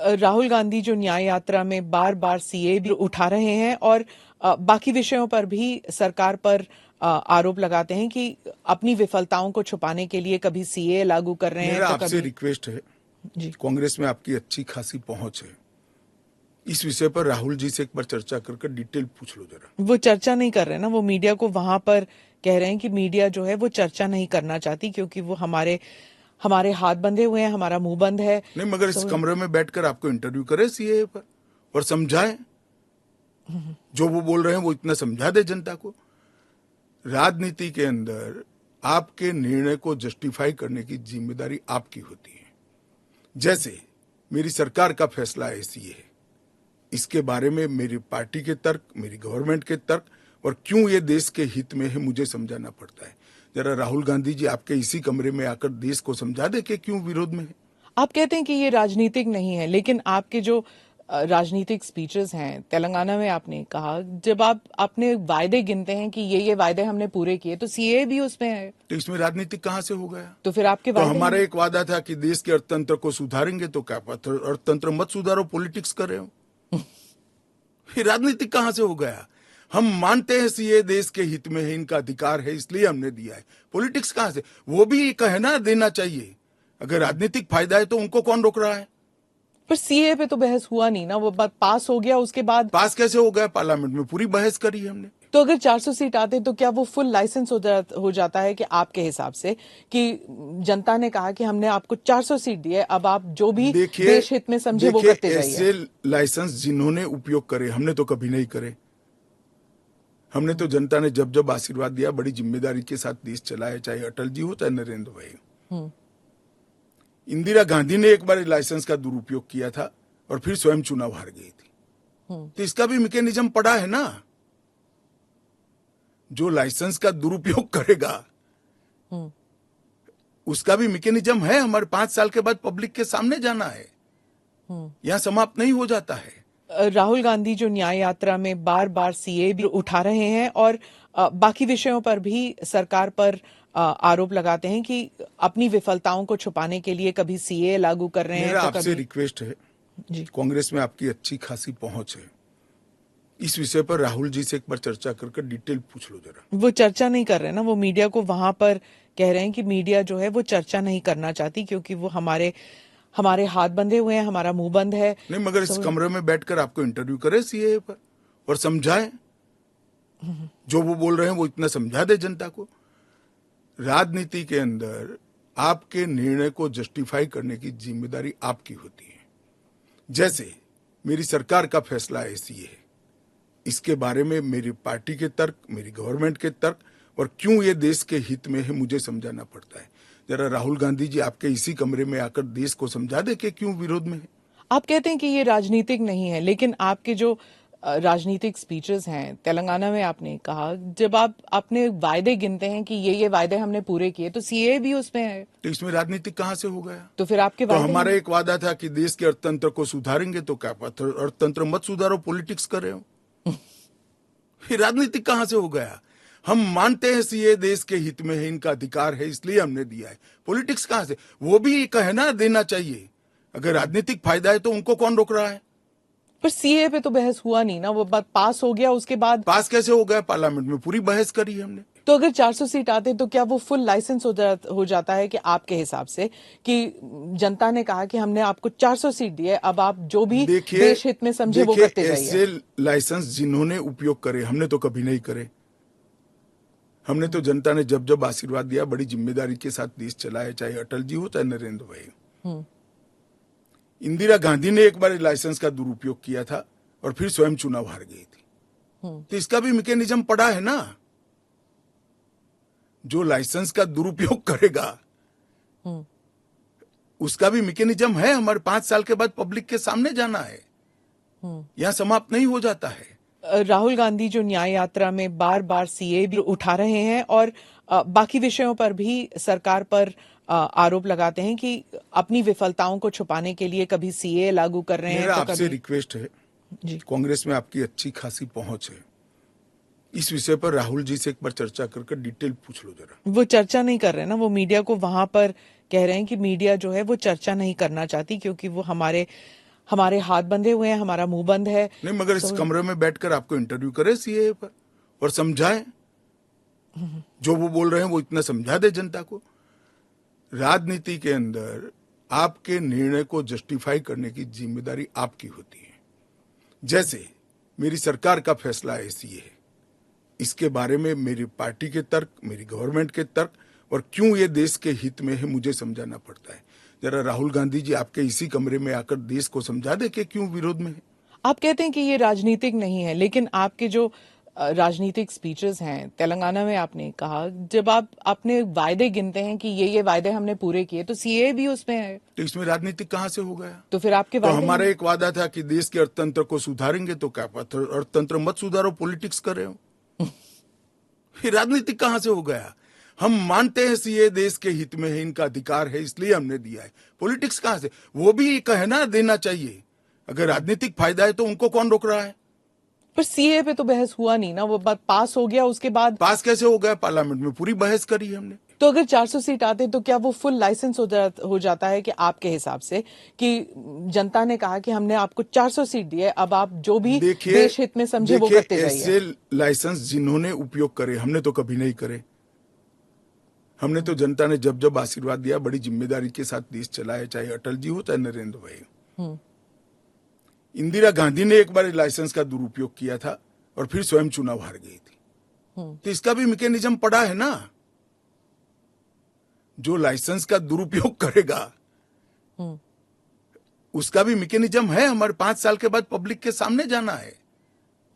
राहुल गांधी जो न्याय यात्रा में बार बार सीए भी उठा रहे हैं और बाकी विषयों पर भी सरकार पर आरोप लगाते हैं कि अपनी विफलताओं को छुपाने के लिए कभी सीए लागू कर रहे हैं मेरा तो आपसे कभी रिक्वेस्ट है जी कांग्रेस में आपकी अच्छी खासी पहुंच है। इस विषय पर राहुल जी से एक बार चर्चा करके डिटेल पूछ लो जरा। वो चर्चा नहीं कर रहे ना, वो मीडिया को वहां पर कह रहे हैं कि मीडिया जो है वो चर्चा नहीं करना चाहती क्योंकि वो हमारे हमारे हाथ बंधे हुए हैं, हमारा मुंह बंद है। नहीं, मगर इस कमरे में बैठकर आपको इंटरव्यू करे सीए पर और समझाए, जो वो बोल रहे हैं वो इतना समझा दे जनता को। राजनीति के अंदर आपके निर्णय को जस्टिफाई करने की जिम्मेदारी आपकी होती है। जैसे मेरी सरकार का फैसला ऐसी है, इसके बारे में मेरी पार्टी के तर्क, मेरी गवर्नमेंट के तर्क और क्यों ये देश के हित में है मुझे समझाना पड़ता है। जरा राहुल गांधी जी आपके इसी कमरे में आकर देश को समझा दे कि क्यों विरोध में है। आप कहते हैं कि ये राजनीतिक नहीं है, लेकिन आपके जो राजनीतिक स्पीचेस हैं, तेलंगाना में आपने कहा, जब आप अपने वायदे गिनते हैं कि ये वायदे हमने पूरे किए, तो सीए भी उसमें है, तो इसमें राजनीतिक कहां से हो गया? तो फिर आपके तो वायदे हमारा एक वादा था कि देश के अर्थतंत्र को सुधारेंगे, तो क्या अर्थतंत्र मत सुधारो, पॉलिटिक्स कर रहे हो। फिर राजनीतिक कहां से हो गया? हम मानते हैं सीए देश के हित में है, इनका अधिकार है, इसलिए हमने दिया है। पॉलिटिक्स कहां से? वो भी कहना देना चाहिए। अगर राजनीतिक फायदा है तो उनको कौन रोक रहा है? पर सीए पे तो बहस हुआ नहीं ना, वो बात पास हो गया, उसके बाद पास कैसे हो गया? पार्लियामेंट में पूरी बहस करी है हमने। तो अगर 400 सीट आते तो क्या वो फुल लाइसेंस हो जाता है कि आपके हिसाब से कि जनता ने कहा कि हमने आपको 400 सीट दी है, अब आप जो भी देश हित में समझे वो करते जाइए। ऐसे लाइसेंस जिन्होंने उपयोग करे, हमने तो कभी नहीं करे। हमने तो जनता ने जब जब आशीर्वाद दिया बड़ी जिम्मेदारी के साथ देश चलाया, चाहे अटल जी हो चाहे नरेंद्र भाई। इंदिरा गांधी ने एक बार लाइसेंस का दुरुपयोग किया था और फिर स्वयं चुनाव हार गई थी। तो इसका भी मैकेनिज्म पड़ा है ना। जो लाइसेंस का दुरुपयोग करेगा उसका भी मैकेनिज्म है। हमारे 5 साल के बाद पब्लिक के सामने जाना है, यहां समाप्त नहीं हो जाता है। राहुल गांधी जो न्याय यात्रा में बार बार सीए भी उठा रहे हैं और बाकी विषयों पर भी सरकार पर आरोप लगाते हैं कि अपनी विफलताओं को छुपाने के लिए कभी सीए लागू कर रहे हैं मेरा तो आपसे कभी रिक्वेस्ट है जी कांग्रेस में आपकी अच्छी खासी पहुंच है। इस विषय पर राहुल जी से एक बार चर्चा करके डिटेल पूछ लो जरा। वो चर्चा नहीं कर रहे ना, वो मीडिया को वहां पर कह रहे हैं कि मीडिया जो है वो चर्चा नहीं करना चाहती क्योंकि वो हमारे हमारे हाथ बंधे हुए हैं, हमारा मुंह बंद है। नहीं, मगर इस कमरे में बैठकर आपको इंटरव्यू करे सीए पर और समझाए, जो वो बोल रहे हैं वो इतना समझा दे जनता को। राजनीति के अंदर आपके निर्णय को जस्टिफाई करने की जिम्मेदारी आपकी होती है। जैसे मेरी सरकार का फैसला ऐसी है, इसके बारे में मेरी पार्टी के तर्क, मेरी गवर्नमेंट के तर्क और क्यों ये देश के हित में है मुझे समझाना पड़ता है। जरा राहुल गांधी जी आपके इसी कमरे में आकर देश को समझा दे कि क्यों विरोध में है। आप कहते हैं कि ये राजनीतिक नहीं है, लेकिन आपके जो राजनीतिक स्पीचेस हैं, तेलंगाना में आपने कहा, जब आप अपने वायदे गिनते हैं कि ये वायदे हमने पूरे किए, तो सीए भी उसमें है, तो इसमें राजनीतिक कहां से हो गया? तो फिर आपके तो वायदे हमारा एक वादा था कि देश के अर्थतंत्र को सुधारेंगे, तो क्या अर्थतंत्र मत सुधारो, पॉलिटिक्स कर रहे हो। फिर राजनीतिक कहां से हो गया? हम मानते हैं सीए देश के हित में है, इनका अधिकार है, इसलिए हमने दिया है। पॉलिटिक्स कहां से? वो भी कहना देना चाहिए। अगर राजनीतिक फायदा है तो उनको कौन रोक रहा है? पर सीए पे तो बहस हुआ नहीं ना, वो बात पास हो गया, उसके बाद पास कैसे हो गया? पार्लियामेंट में पूरी बहस करी है हमने। तो अगर 400 सीट आते तो क्या वो फुल लाइसेंस हो जाता है कि आपके हिसाब से कि जनता ने कहा कि हमने आपको 400 सीट दी है, अब आप जो भी देश हित में समझे वो करते जाइए। ऐसे लाइसेंस जिन्होंने उपयोग करे, हमने तो कभी नहीं करे। हमने तो जनता ने जब जब आशीर्वाद दिया बड़ी जिम्मेदारी के साथ देश चलाया, चाहे अटल जी हो चाहे नरेंद्र भाई। इंदिरा गांधी ने एक बार लाइसेंस का दुरुपयोग किया था और फिर स्वयं चुनाव हार गई थी। तो इसका भी मैकेनिज्म पड़ा है ना। जो लाइसेंस का दुरुपयोग करेगा उसका भी मैकेनिज्म है। हमारे 5 साल के बाद पब्लिक के सामने जाना है, यहां समाप्त नहीं हो जाता है। राहुल गांधी जो न्याय यात्रा में बार बार सीए भी उठा रहे हैं और बाकी विषयों पर भी सरकार पर आरोप लगाते हैं कि अपनी विफलताओं को छुपाने के लिए कभी सीए लागू कर रहे हैं मेरा तो आपसे कभी रिक्वेस्ट है जी कांग्रेस में आपकी अच्छी खासी पहुंच है। इस विषय पर राहुल जी से एक बार चर्चा करके डिटेल पूछ लो जरा। वो चर्चा नहीं कर रहे ना, वो मीडिया को वहां पर कह रहे हैं कि मीडिया जो है वो चर्चा नहीं करना चाहती क्योंकि वो हमारे हमारे हाथ बंधे हुए हैं, हमारा मुंह बंद है। नहीं, मगर इस कमरे में बैठकर आपको इंटरव्यू करे सीएए पर और समझाए, जो वो बोल रहे हैं वो इतना समझा दे जनता को। राजनीति के अंदर आपके निर्णय को जस्टिफाई करने की जिम्मेदारी आपकी होती है। जैसे मेरी सरकार का फैसला ऐसी है, इसके बारे में मेरी पार्टी के तर्क, मेरी गवर्नमेंट के तर्क और क्यों ये देश के हित में है मुझे समझाना पड़ता है। जरा राहुल गांधी जी आपके इसी कमरे में आकर देश को समझा दे कि क्यों विरोध में है। आप कहते हैं कि ये राजनीतिक नहीं है, लेकिन आपके जो राजनीतिक स्पीचेस हैं, तेलंगाना में आपने कहा, जब आप अपने वायदे गिनते हैं कि ये वायदे हमने पूरे किए, तो सीए भी उसमें है, तो इसमें राजनीतिक कहां से हो गया? तो फिर आपके तो वायदे हमारा एक वादा था कि देश के अर्थतंत्र को सुधारेंगे, तो क्या अर्थतंत्र मत सुधारो, पॉलिटिक्स कर रहे हो। फिर राजनीतिक कहां से हो गया? हम मानते हैं सीए देश के हित में है, इनका अधिकार है, इसलिए हमने दिया है। पॉलिटिक्स कहां से? वो भी कहना देना चाहिए। अगर राजनीतिक फायदा है तो उनको कौन रोक रहा है? पर सीए पे तो बहस हुआ नहीं ना, वो बात पास हो गया, उसके बाद पास कैसे हो गया? पार्लियामेंट में पूरी बहस करी हमने। तो अगर 400 सीट आते तो क्या वो फुल लाइसेंस हो जाता है कि आपके हिसाब से कि जनता ने कहा कि हमने आपको 400 सीट दी है, अब आप जो भी देश हित में समझे वो करते जाइए। ऐसे लाइसेंस जिन्होंने उपयोग करे, हमने तो कभी नहीं करे। हमने तो जनता ने जब जब आशीर्वाद दिया बड़ी जिम्मेदारी के साथ देश चलाया, चाहे अटल जी हो चाहे नरेंद्र भाई हो। इंदिरा गांधी ने एक बार लाइसेंस का दुरुपयोग किया था और फिर स्वयं चुनाव हार गई थी। तो इसका भी मैकेनिज्म पड़ा है ना। जो लाइसेंस का दुरुपयोग करेगा उसका भी मैकेनिज्म है। हमारे 5 साल के बाद पब्लिक के सामने जाना है,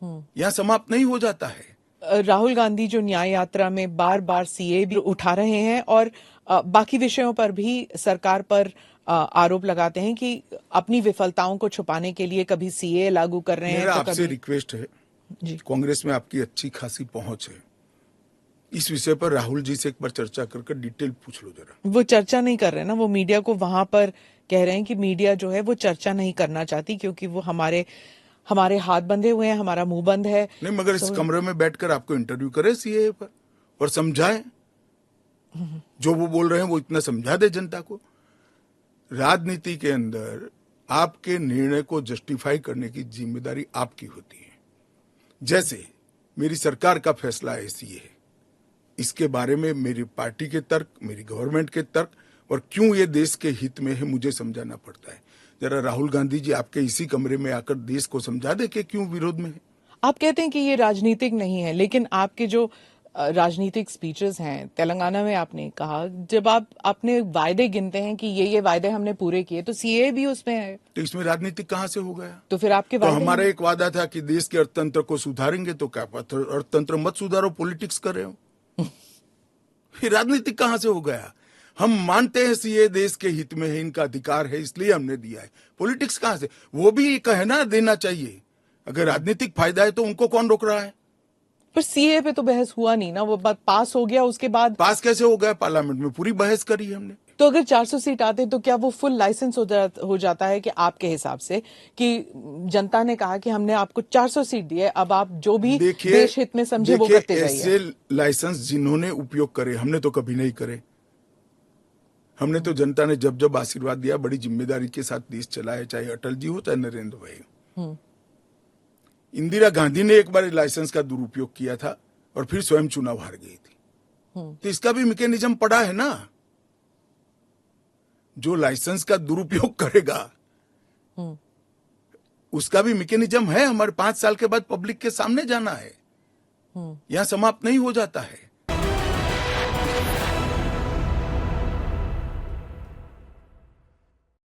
यहां समाप्त नहीं हो जाता है। राहुल गांधी जो न्याय यात्रा में बार बार सीए भी उठा रहे हैं और बाकी विषयों पर भी सरकार पर आरोप लगाते हैं कि अपनी विफलताओं को छुपाने के लिए कभी सीए लागू कर रहे हैं। मेरा तो आपसे रिक्वेस्ट है जी, कांग्रेस में आपकी अच्छी खासी पहुंच है, इस विषय पर राहुल जी से एक बार चर्चा करके डिटेल पूछ लो जरा। वो चर्चा नहीं कर रहे ना, वो मीडिया को वहां पर कह रहे हैं कि मीडिया जो है वो चर्चा नहीं करना चाहती क्योंकि वो हमारे हाथ बंधे हुए हैं, हमारा मुंह बंद है। नहीं, मगर इस कमरे में बैठकर आपको इंटरव्यू करे सीए पर और समझाए, जो वो बोल रहे हैं वो इतना समझा दे जनता को। राजनीति के अंदर आपके निर्णय को जस्टिफाई करने की जिम्मेदारी आपकी होती है। जैसे मेरी सरकार का फैसला ऐसी है, इसके बारे में मेरी पार्टी के तर्क, मेरी गवर्नमेंट के तर्क और क्यों ये देश के हित में है मुझे समझाना पड़ता है। जरा राहुल गांधी जी आपके इसी कमरे में आकर देश को समझा दे कि क्यों विरोध में है। आप कहते हैं कि ये राजनीतिक नहीं है, लेकिन आपके जो राजनीतिक स्पीचेस हैं, तेलंगाना में आपने कहा, जब आप अपने वायदे गिनते हैं कि ये वायदे हमने पूरे किए, तो सीए भी उसमें है। तो इसमें राजनीतिक कहां से हो गया? तो फिर आपके तो हमारा एक वादा था कि देश के अर्थतंत्र को सुधारेंगे, तो क्या अर्थतंत्र मत सुधारो, पॉलिटिक्स कर रहे हो। फिर राजनीतिक कहां से हो गया? हम मानते हैं सीए देश के हित में है, इनका अधिकार है, इसलिए हमने दिया है। पॉलिटिक्स कहां से? वो भी कहना देना चाहिए। अगर राजनीतिक फायदा है तो उनको कौन रोक रहा है? पर सीए पे तो बहस हुआ नहीं ना, वो बात पास हो गया, उसके बाद पास कैसे हो गया? पार्लियामेंट में पूरी बहस करी हमने। तो अगर 400 सीट आते तो क्या वो फुल लाइसेंस हो जाता है कि आपके हिसाब से कि जनता ने कहा कि हमने आपको 400 सीट दी है, अब आप जो भी देश हित में समझे वो करते जाइए। ऐसे लाइसेंस जिन्होंने उपयोग करे, हमने तो कभी नहीं करे। हमने तो जनता ने जब जब आशीर्वाद दिया बड़ी जिम्मेदारी के साथ देश चलाया, चाहे अटल जी हो चाहे नरेंद्र भाई हो। इंदिरा गांधी ने एक बार लाइसेंस का दुरुपयोग किया था और फिर स्वयं चुनाव हार गई थी। तो इसका भी मैकेनिज्म पड़ा है ना। जो लाइसेंस का दुरुपयोग करेगा उसका भी मैकेनिज्म है। हमारे 5 साल के बाद पब्लिक के सामने जाना है, यहां समाप्त नहीं हो जाता है।